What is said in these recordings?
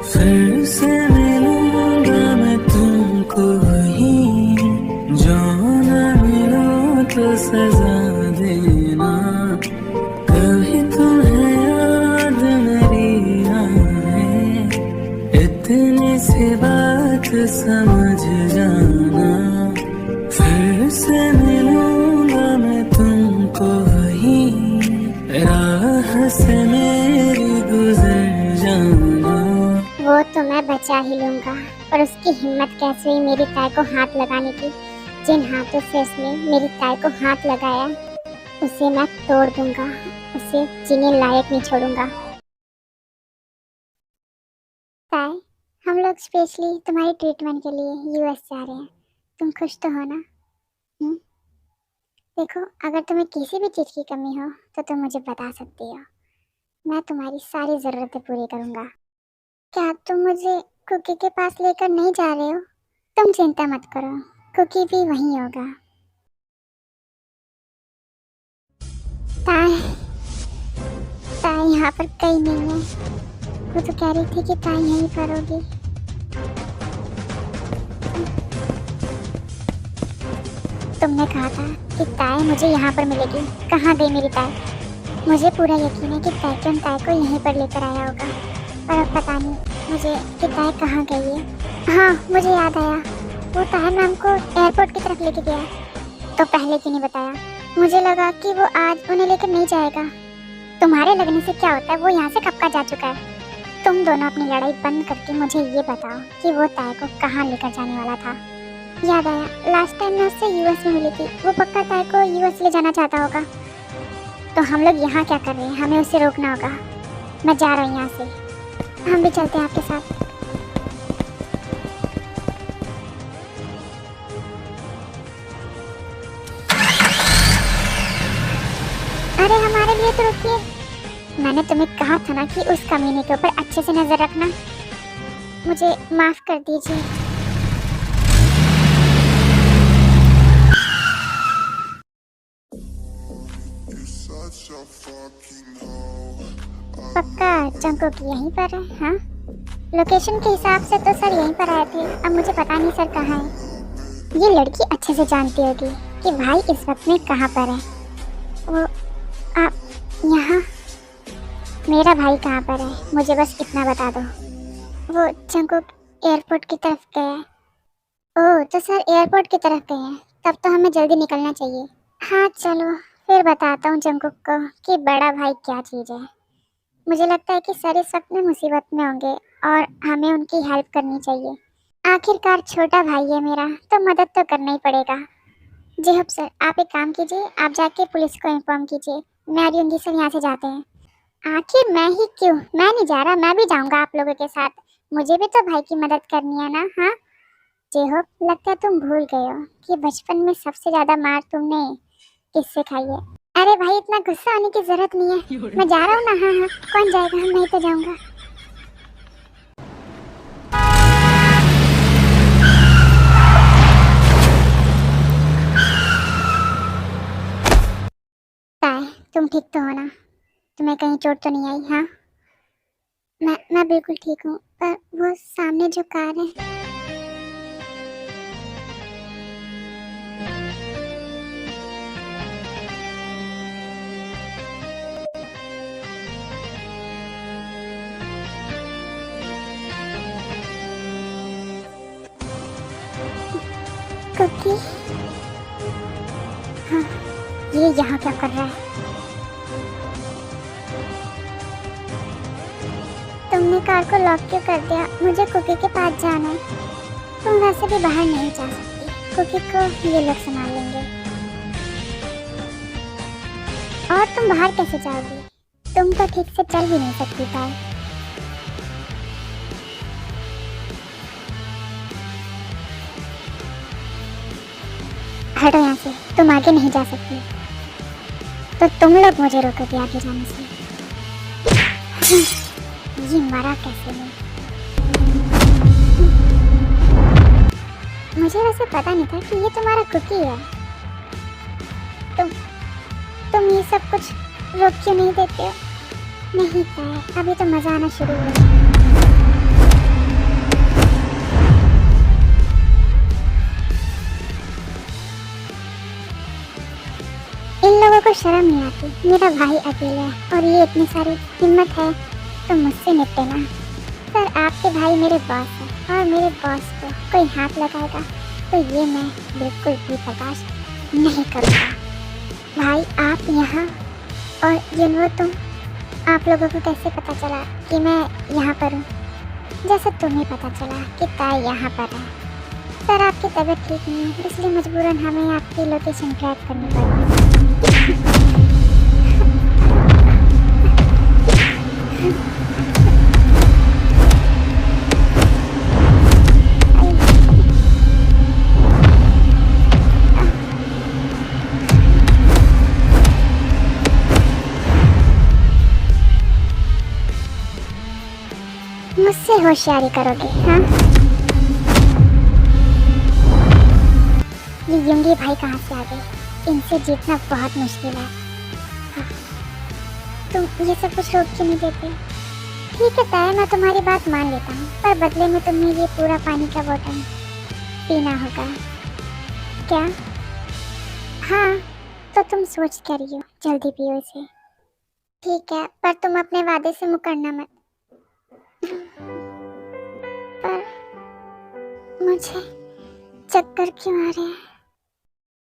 फिर से मिलूंगा मैं तुमको वहीं, जो न मिलो तो सजा देना। कभी तुम्हें याद मेरी आए, इतनी सी बात समझ जाना। फिर से मिलूंगा मैं तुमको वहीं, राह से मेरी गुजर जाना। वो तो मैं बचा ही लूंगा, पर उसकी हिम्मत कैसे हुई मेरी ताई को हाथ लगाने की। जिन हाथों से उसने मेरी ताई को हाथ लगाया, उसे मैं तोड़ दूंगा, उसे जीने लायक नहीं छोड़ूंगा। ताई, हम लोग स्पेशली तुम्हारी ट्रीटमेंट के लिए यूएस जा रहे हैं। तुम खुश तो हो ना? देखो, अगर तुम्हें किसी भी चीज़ की कमी हो तो तुम मुझे बता सकती हो। मैं तुम्हारी सारी ज़रूरतें पूरी करूंगा। क्या तुम मुझे कुकी के पास लेकर नहीं जा रहे हो? तुम चिंता मत करो, कुकी भी वहीं होगा। ताई, ताई यहाँ पर कहीं नहीं है। वो तो कह रही थी कि ताई यहीं पर होगी। तुमने कहा था कि ताई मुझे यहाँ पर मिलेगी। कहाँ गई मेरी ताई? मुझे पूरा यकीन है कि ताई को यहीं पर लेकर आया होगा, पर अब पता नहीं मुझे कि ताई कहाँ गई है। हाँ, मुझे याद आया, वो ताहिर मैम को एयरपोर्ट की तरफ लेके गया। तो पहले क्यों नहीं बताया? मुझे लगा कि वो आज उन्हें लेकर नहीं जाएगा। तुम्हारे लगने से क्या होता है, वो यहाँ से कब का जा चुका है। तुम दोनों अपनी लड़ाई बंद करके मुझे ये बताओ कि वो ताई को कहाँ लेकर जाने वाला था। याद आया, लास्ट टाइम मैं उससे यूएस में मिली थी। वो पक्का ताई को यूएस ले जाना चाहता होगा। तो हम लोग यहाँ क्या कर रहे हैं? हमें उसे रोकना होगा। मैं जा रहा हूँ यहाँ से। हम भी चलते हैं आपके साथ। अरे हमारे लिए तो रुकिए। मैंने तुम्हें कहा था ना कि उस कमीने के ऊपर अच्छे से नजर रखना। मुझे माफ कर दीजिए। पक्का जंकुक यहीं पर है? हाँ, लोकेशन के हिसाब से तो सर यहीं पर आए थे। अब मुझे पता नहीं सर कहाँ है। ये लड़की अच्छे से जानती होगी कि भाई इस वक्त में कहाँ पर है। वो आप यहाँ, मेरा भाई कहाँ पर है मुझे बस इतना बता दो। वो जंकुक एयरपोर्ट की तरफ गया है। ओह, तो सर एयरपोर्ट की तरफ गए हैं, तब तो हमें जल्दी निकलना चाहिए। हाँ चलो, फिर बताता हूँ जंकुक को कि बड़ा भाई क्या चीज़ है। मुझे लगता है कि सर इस वक्त में मुसीबत में होंगे और हमें उनकी हेल्प करनी चाहिए। आखिरकार छोटा भाई है मेरा, तो मदद तो करना ही पड़ेगा। जी हाँ सर, आप एक काम कीजिए, आप जाके पुलिस को इन्फॉर्म कीजिए। मैं आ रही सर, यहाँ से जाते हैं। आखिर मैं ही क्यों? मैं नहीं जा रहा, मैं भी जाऊँगा आप लोगों के साथ। मुझे भी तो भाई की मदद करनी है ना। हाँ जी हो, लगता है तुम भूल गए हो कि बचपन में सबसे ज़्यादा मार तुमने किससे खाई है। अरे भाई, इतना गुस्सा आने की जरूरत नहीं है। मैं जा रहा हूँ ना। हाँ हाँ, कौन जाएगा? मैं ही तो जाऊंगा। ताई, तुम ठीक तो हो ना? तुम्हें कहीं चोट तो नहीं आई? हाँ, मैं बिल्कुल ठीक हूँ, पर वो सामने जो कार है। कुकी, हाँ, ये यहाँ क्या कर रहा है? तुमने कार को लॉक क्यों कर दिया? मुझे कुकी के पास जाना है। तुम वैसे भी बाहर नहीं जा सकती, कुकी को ये लोग संभाल लेंगे। और तुम बाहर कैसे जाओगी? तुम तो ठीक से चल भी नहीं सकती ताई। हटो यहाँ से, तुम आगे नहीं जा सकती। तो तुम लोग मुझे रोकोगे आगे जाने से? ये मरा कैसे नहीं? मुझे वैसे पता नहीं था कि ये तुम्हारा कुकी है। तुम ये सब कुछ रोक क्यों नहीं देते हो? नहीं ताई, अभी तो मजा आना शुरू हुआ। शर्म नहीं आती? मेरा भाई अकेला है और ये इतनी सारी हिम्मत है तो मुझसे निपटे ना। सर आपके भाई मेरे बॉस है और मेरे बॉस को कोई हाथ लगाएगा तो ये मैं बिल्कुल भी बर्दाश्त नहीं करूँगा। भाई आप यहाँ और ये तुम, आप लोगों को कैसे पता चला कि मैं यहाँ पर हूँ? जैसे तुम्हें पता चला कि ताई यहाँ पर है। सर आपकी तबीयत ठीक नहीं है इसलिए मजबूरन हमें आपकी लोकेशन ट्रैक करनी पड़ी। मुझसे होशियारी करोगे हाँ? ये युंगी भाई कहाँ से आ गए? इनसे जीतना बहुत मुश्किल है। हाँ। तुम ये सब कुछ रोक क्यों नहीं देते? ठीक है ताया, मैं तुम्हारी बात मान लेता हूँ पर बदले में तुम्हें ये पूरा पानी का बोतल पीना होगा। क्या? हाँ तो तुम सोच क्या रही हो? जल्दी पियो इसे। ठीक है पर तुम अपने वादे से मुकरना मत। पर मुझे चक्कर क्यों आ रहे हैं?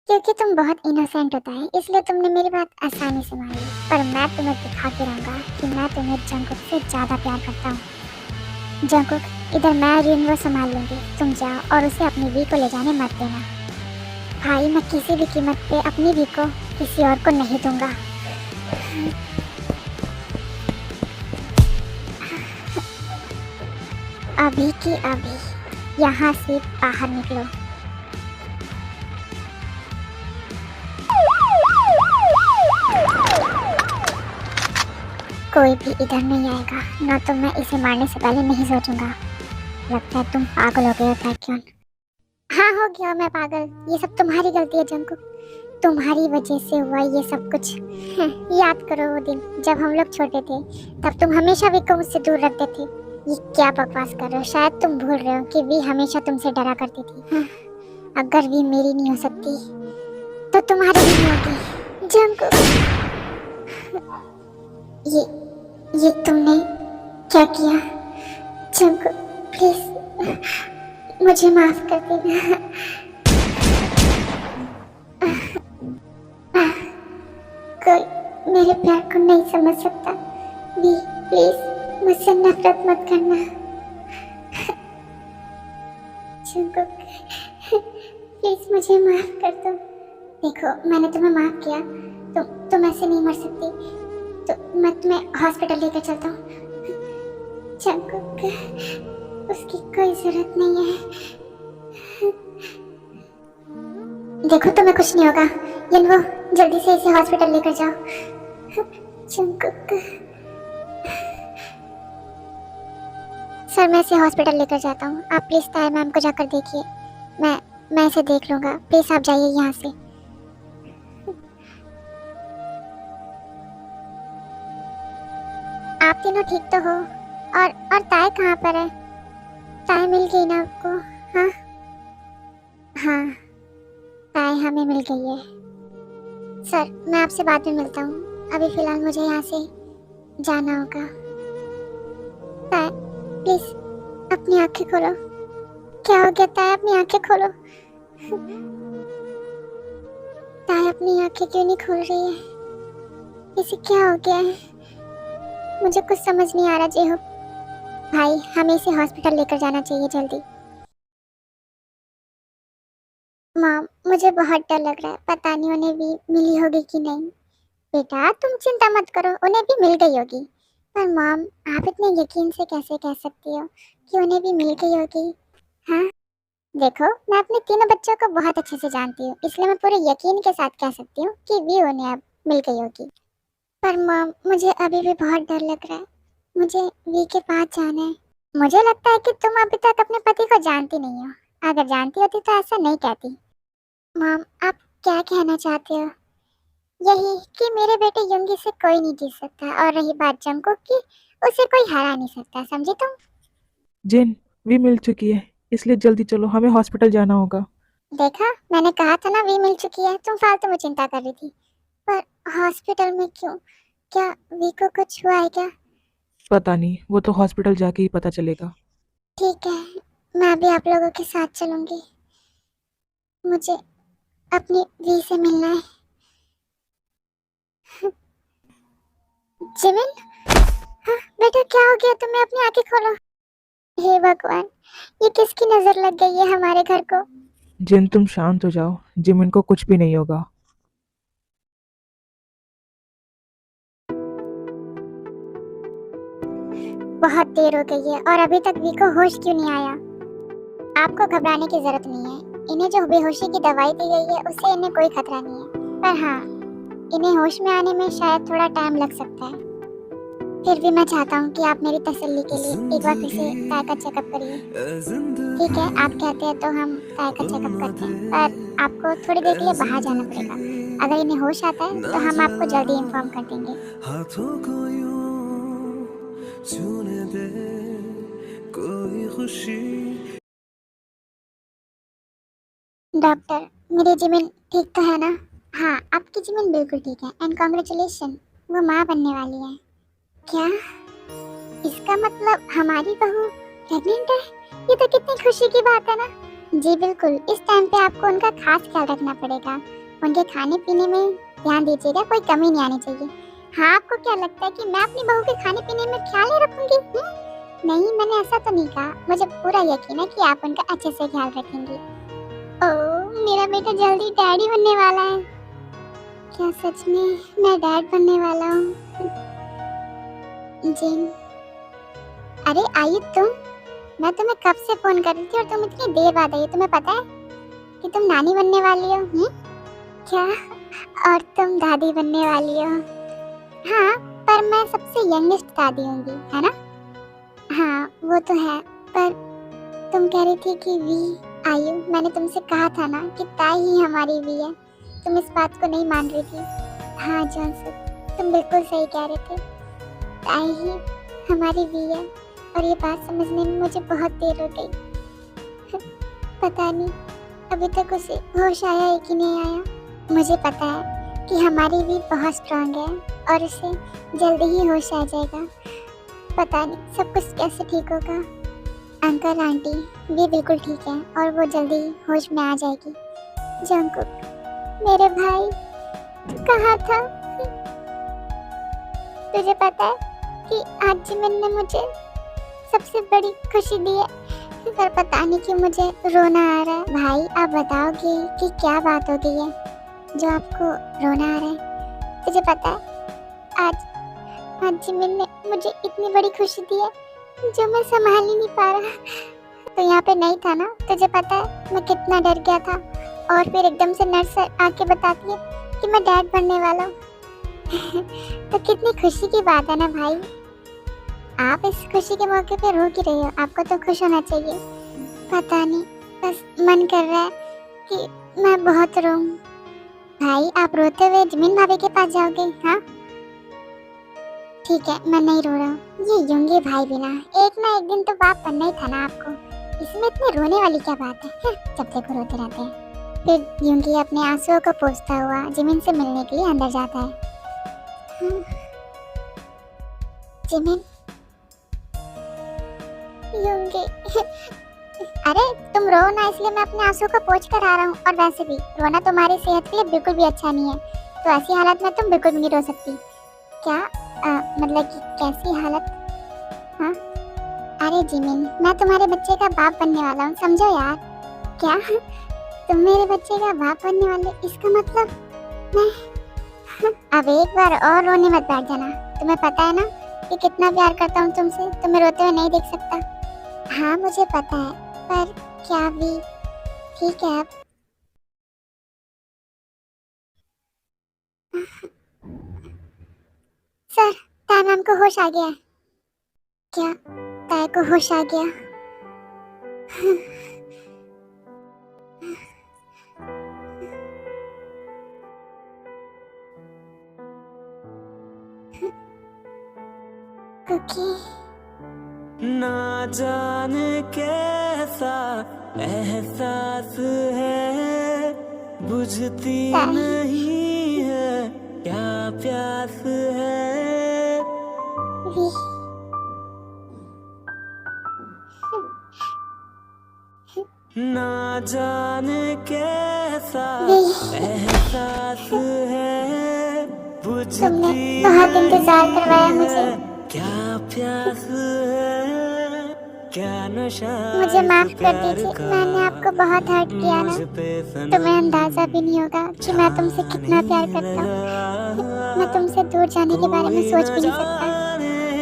क्योंकि तुम बहुत इनोसेंट होता है इसलिए तुमने मेरी बात आसानी से मान ली। पर मैं तुम्हें दिखा के रहूंगा कि मैं तुम्हें जंगकुक से ज्यादा प्यार करता हूँ। जंगकुक इधर मैं रिनवो संभाल लूंगी, तुम जाओ और उसे अपनी वी को ले जाने मत देना। भाई मैं किसी भी कीमत पे अपनी वी को किसी और को नहीं दूंगा। अभी की अभी यहाँ से बाहर निकलो। कोई भी इधर नहीं आएगा, ना तो मैं इसे मारने से पहले नहीं सोचूंगा। लगता है तुम पागल हो गए हो ताक्योन। हाँ हो गया मैं पागल, ये सब तुम्हारी गलती है जंगकुक। तुम्हारी वजह से हुआ ये सब कुछ। याद करो वो दिन जब हम लोग छोटे थे, तब तुम हमेशा वी को मुझसे दूर रखते थे। ये क्या बकवास कर रहे हो? शायद तुम भूल रहे हो कि वी हमेशा तुमसे डरा करती थी। अगर वी मेरी नहीं हो सकती तो तुम्हारी भी नहीं होगी जंगकुक। ये तुमने क्या किया? जंगकुक प्लीज मुझे माफ कर देना। कोई मेरे प्यार को नहीं समझ सकता। वी प्लीज मुझसे नफरत मत करना। जंगकुक प्लीज मुझे माफ कर दो। देखो मैंने तुम्हें माफ किया, तुम ऐसे नहीं मर सकती, तो मैं तुम्हें हॉस्पिटल लेकर चलता हूँ। जंगकुक उसकी कोई जरूरत नहीं है। देखो तुम्हें कुछ नहीं होगा। यनवो जल्दी से इसे हॉस्पिटल लेकर जाओ। जंगकुक सर मैं इसे हॉस्पिटल लेकर जाता हूँ, आप प्लीज ताया मैम को जाकर देखिए। मैं इसे देख लूंगा, प्लीज आप जाइए यहाँ से। आप तीनों ठीक तो हो? और ताय कहाँ पर है? ताय मिल गई ना आपको? हाँ हाँ ताय हमें मिल गई है। सर मैं आपसे बाद में मिलता हूँ, अभी फिलहाल मुझे यहाँ से जाना होगा। ताय प्लीज अपनी आंखें खोलो। क्या हो गया ताय? अपनी आंखें खोलो। ताय अपनी आंखें क्यों नहीं खोल रही है? इसे क्या हो गया है? मुझे कुछ समझ नहीं आ रहा जेहो। भाई हमें इसे हॉस्पिटल लेकर जाना चाहिए जल्दी। माम मुझे बहुत डर लग रहा है, पता नहीं उन्हें भी मिली होगी कि नहीं। बेटा तुम चिंता मत करो, उन्हें भी मिल गई होगी। पर माम आप इतने यकीन से कैसे कह सकती हो कि उन्हें भी मिल गई होगी? हाँ देखो मैं अपने तीनों बच्चों को बहुत अच्छे से जानती हूँ, इसलिए मैं पूरे यकीन के साथ कह सकती हूँ कि भी उन्हें अब मिल गई होगी। पर माम मुझे अभी भी बहुत डर लग रहा है, मुझे वी के पास जाना है। मुझे लगता है कि तुम अभी तक अपने पति को जानती नहीं हो, अगर जानती होती तो ऐसा नहीं कहती। माम आप क्या कहना चाहते हो? यही कि मेरे बेटे युंगी से कोई नहीं जीत सकता, और रही बात जंगकुक की, उसे कोई हरा नहीं सकता, समझे तुम? जिन वी मिल चुकी है, इसलिए जल्दी चलो, हमें हॉस्पिटल जाना होगा। देखा मैंने कहा था ना वी मिल चुकी है, तुम फालतू में चिंता कर रही थी। पर हॉस्पिटल में क्यों? क्या वी को कुछ हुआ है क्या? पता नहीं, वो तो हॉस्पिटल जाके ही पता चलेगा। ठीक है, मैं भी आप लोगों के साथ चलूंगी। मुझे अपनी वी से मिलना है। जिमिन, हाँ बेटा, क्या हो गया तुम्हें? अपनी आंखें खोलो। हे भगवान, ये किसकी नजर लग गई है हमारे घर को? जिन, तुम शांत हो जाओ। जिमिन को कुछ भी नहीं होगा। बहुत देर हो गई है और अभी तक वी को होश क्यों नहीं आया? आपको घबराने की जरूरत नहीं है। इन्हें जो बेहोशी की दवाई दी गई है उससे इन्हें कोई खतरा नहीं है। पर हाँ, इन्हें होश में आने में शायद थोड़ा टाइम लग सकता है। फिर भी मैं चाहता हूँ कि आप मेरी तसल्ली के लिए एक बार फिर से काय का चेकअप करिए। ठीक है, आप कहते हैं तो हम काय का चेकअप करते हैं, पर आपको थोड़ी देर के लिए बाहर जाना पड़ेगा। अगर इन्हें होश आता है तो हम आपको जल्दी इन्फॉर्म कर देंगे। हाथों को यूं छूने दे कोई खुशी। डॉक्टर, मेरी जिमिन ठीक तो है ना? हाँ, आपकी जिमिन बिल्कुल ठीक है एंड कॉन्ग्रेचुलेशन, वो माँ बनने वाली है। क्या? इसका मतलब हमारी बहू प्रेग्नेंट है? ये तो कितनी खुशी की बात है ना। जी बिल्कुल, इस टाइम पे आपको उनका खास ख्याल रखना पड़ेगा। उनके खाने पीने में ध्यान दीजिएगा, कोई कमी नहीं आनी चाहिए। हाँ, आपको क्या लगता है कि मैं अपनी बहू के खाने पीने में ख्याल नहीं रखूंगी? नहीं, मैंने ऐसा तो नहीं कहा। मुझे पूरा यकीन है कि आप उनका अच्छे से ख्याल रखेंगी। ओह, मेरा बेटा जल्दी डैडी बनने वाला है। क्या सच में मैं डैड बनने वाला हूँ? जिन, अरे आई तुम? मैं तुम्हें कब से फोन कर रही थी और तुम इतनी देर बाद आई। तुम्हें पता है कि तुम नानी बनने वाली हो? क्या? और तुम दादी बनने वाली हो? हाँ, पर मैं सबसे यंगेस्ट दादी होंगी, है ना? हाँ, वो तो है। पर तुम कह रही थी कि वी आयु, मैंने तुमसे कहा था ना कि ताई ही हमारी वी है। तुम इस बात को नहीं मान रही थी। हाँ जॉनसन, तुम बिल्कुल सही कह रहे थे। ताई ही हमारी वी है और ये बात समझने में मुझे बहुत देर हो गई। पता नहीं अभी तक उसे होश आया है कि नहीं आया। मुझे पता है कि हमारी वी बहुत स्ट्रांग है और उसे जल्दी ही होश आ जाएगा। पता नहीं सब कुछ कैसे ठीक होगा। अंकल आंटी वी बिल्कुल ठीक है और वो जल्दी ही होश में आ जाएगी। जंकुक, मेरे भाई, तू कहाँ था? तुझे पता है कि आज जिमिन ने मुझे सबसे बड़ी खुशी दी है, पर पता नहीं क्यों मुझे रोना आ रहा है। भाई, आप बताओगे कि क्या बात हो गई है जो आपको रोना आ रहा है? तुझे पता है आज जिमिन ने मुझे इतनी बड़ी खुशी दी है जो मैं संभाल ही नहीं पा रहा। तो यहाँ पे नहीं था ना, तुझे पता है मैं कितना डर गया था और फिर एकदम से नर्स आके बताती है कि मैं डैड बनने वाला हूँ। तो कितनी खुशी की बात है ना भाई। आप इस खुशी के मौके पे रो क्यों रहे हो? आपको तो खुश होना चाहिए। पता नहीं, बस मन कर रहा है कि मैं बहुत रोऊं। भाई, आप रोते हुए जिमिन भाभी के पास जाओगे? हाँ ठीक है, मैं नहीं रो रहा हूँ। ये यूंगी भाई भी ना एक दिन तो बाप बनना ही था ना आपको। इसमें इतने रोने वाली क्या बात है? जब देखो रोते रहते हैं। फिर यूंगी अपने आंसुओं को पोंछता हुआ जिमिन से मिलने के लिए अंदर जाता है। जिमिन, यूंगी, अरे तुम रो ना, इसलिए मैं अपने आंसू को पोंछ कर आ रहा हूँ। और वैसे भी रोना तुम्हारी सेहत के लिए बिल्कुल भी अच्छा नहीं है, तो ऐसी हालत में तुम बिल्कुल भी नहीं रो सकती। क्या? मतलब कि कैसी हालत? हाँ, अरे जिमिन, मैं तुम्हारे बच्चे का बाप बनने वाला हूँ, समझो यार। क्या? तुम मेरे बच्चे का बाप बनने वाले? इसका मतलब मैं अब एक बार और रोने मत बैठ जाना। तुम्हें पता है ना कि कितना प्यार करता हूँ तुमसे। तुम्हें रोते हुए नहीं देख सकता। हाँ मुझे पता है, पर क्या भी ठीक है अब। सर, ताई मैम को होश आ गया है। क्या? ताई को होश आ गया? कुकी, ना जाने कैसा एहसास है, बुझती ताई। नहीं है क्या प्यास है, वी ना जाने कैसा वी एहसास है, तुमने बुझती बहुत इंतजार करवाया मुझे। क्या प्यास है, क्या नशा मुझे माफ इस कर प्यार दीजिए, का, मैंने आपको बहुत हर्ट किया ना। मुझ पे तुम्हें अंदाजा भी नहीं होगा कि मैं तुमसे कितना प्यार करता हूँ। मैं तुमसे दूर जाने के बारे में सोच भी नहीं सकता।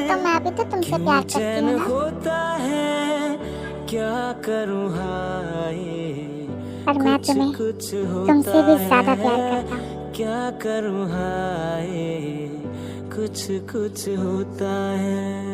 तो मैं भी तो तुमसे प्यार करती चैन हूँ ना। होता है, क्या करूँ हाय, पर मैं कुछ तुम्हें कुछ तुमसे भी होता ज्यादा प्यार है, करता हूँ। क्या करूँ हाय, कुछ कुछ होता है।